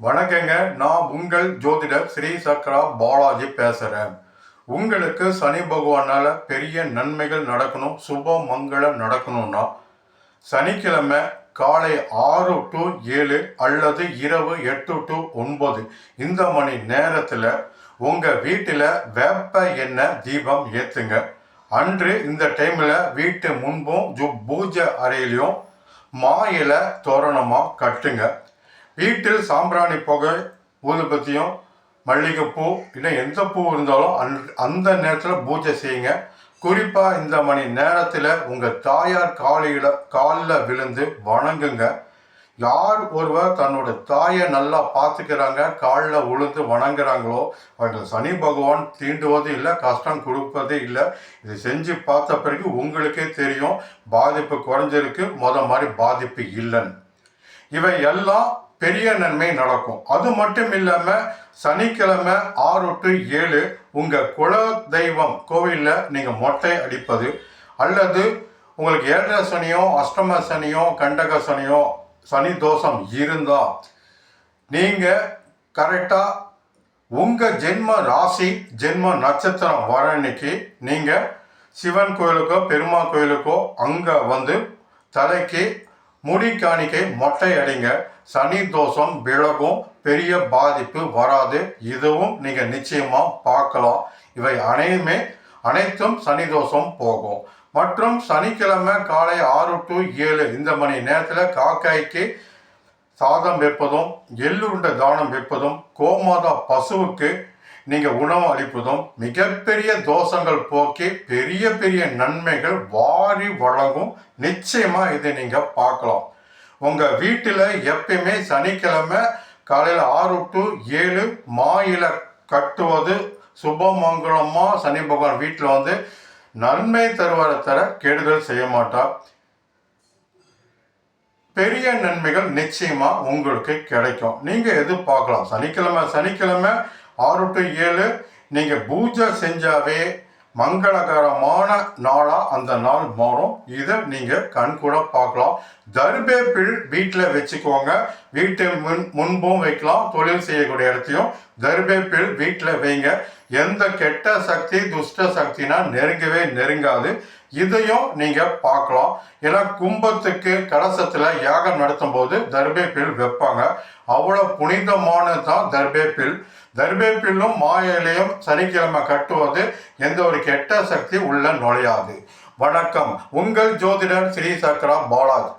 வணக்கங்க. நான் உங்கள் ஜோதிடர் ஸ்ரீ சக்ரா பாலாஜி பேசுகிறேன். உங்களுக்கு சனி பகவானால் பெரிய நன்மைகள் நடக்கணும், சுப மங்களம் நடக்கணும்னா சனிக்கிழமை காலை 6 to 7 அல்லது இரவு 8 to 9 இந்த மணி நேரத்தில் உங்கள் வீட்டில் வேப்ப எண்ணெய் தீபம் ஏற்றுங்க. அன்று இந்த டைமில் வீட்டு முன்பும் பூஜை அறையிலையும் மா இலை தோரணமாக கட்டுங்க. வீட்டில் சாம்பிராணி புகை, ஊதுபத்தியும், மல்லிகைப்பூ இல்லை எந்த பூ இருந்தாலும் அந்த நேரத்தில் பூஜை செய்யுங்க. குறிப்பாக இந்த மணி நேரத்தில் உங்கள் தாயார் காலில் விழுந்து வணங்குங்க. யார் ஒருவர் தன்னோட தாயை நல்லா பார்த்துக்கிறாங்க, காலில் விழுந்து வணங்குறாங்களோ அவங்க சனி பகவான் தீண்டுவது இல்லை, கஷ்டம் கொடுப்பதே இல்லை. இது செஞ்சு பார்த்த பிறகு உங்களுக்கே தெரியும் பாதிப்பு குறைஞ்சிருக்கு, மாதிரி பாதிப்பு இல்லைன்னு. இவை எல்லாம் பெரிய நன்மை நடக்கும். அது மட்டும் இல்லாமல் சனிக்கிழமை 6 to 7 உங்கள் குல தெய்வம் கோவிலில் நீங்கள் மொட்டை அடிப்பது அல்லது உங்களுக்கு 7 சனியோ அஷ்டம சனியோ கண்டக சனியோ சனி தோஷம் இருந்தால் நீங்கள் கரெக்டாக உங்கள் ஜென்ம ராசி ஜென்ம நட்சத்திரம் வர அன்னைக்கு நீங்கள் சிவன் கோயிலுக்கோ பெருமாள் கோயிலுக்கோ அங்கே வந்து தலைக்கு முடி காணிக்கை மொட்டை அடிங்க. சனி தோஷம் விலகும், பெரிய பாதிப்பு வராது. இதுவும் நீங்கள் நிச்சயமாக பார்க்கலாம். இவை அனைத்தும் சனி தோஷம் போகும். மற்றும் சனிக்கிழமை காலை 6 to 7 இந்த மணி நேரத்தில் காக்காய்க்கு சாதம் வைப்பதும், எள்ளுருண்டை தானம் வைப்பதும், கோமாதா பசுவுக்கு நீங்கள் உணவு அளிப்பதும் மிகப்பெரிய தோஷங்கள் போக்கி பெரிய பெரிய நன்மைகள் வாரி வழங்கும். நிச்சயமாக இதை நீங்கள் பார்க்கலாம். உங்கள் வீட்டில் எப்பயுமே சனிக்கிழமை காலையில் 6 to 7 மாயில கட்டுவது சுபமங்கலமாக சனி பகவான் வீட்டில் வந்து நன்மை தருவதை தர கெடுதல் செய்ய மாட்டார். பெரிய நன்மைகள் நிச்சயமாக உங்களுக்கு கிடைக்கும். நீங்கள் எதிர்பார்க்கலாம். சனிக்கிழமை 6 to 7 நீங்கள் பூஜை செஞ்சாவே மங்களகரமான நாளாக அந்த நாள் மாறும். இதை நீங்கள் கண்கூட பார்க்கலாம். தர்பேப்பிள் வீட்டில் வச்சுக்கோங்க. வீட்டு முன்பும் வைக்கலாம், தொழில் செய்யக்கூடிய இடத்தையும் தர்பேப்பிள் வீட்டில் வைங்க. எந்த கெட்ட சக்தி துஷ்ட சக்தினா நெருங்காது. இதையும் நீங்கள் பார்க்கலாம். ஏன்னா கும்பத்துக்கு கலசத்தில் யாகம் நடத்தும் போது தர்பேப்பிள் வைப்பாங்க. அவ்வளோ புனிதமானது தான் தர்பேப்பிள்ளும் மாயிலையும் சனிக்கிழமை கட்டுவது எந்த ஒரு கெட்ட சக்தி உள்ள நுழையாது. வணக்கம். உங்கள் ஜோதிடர் ஸ்ரீ சக்ரா பாலாஜி.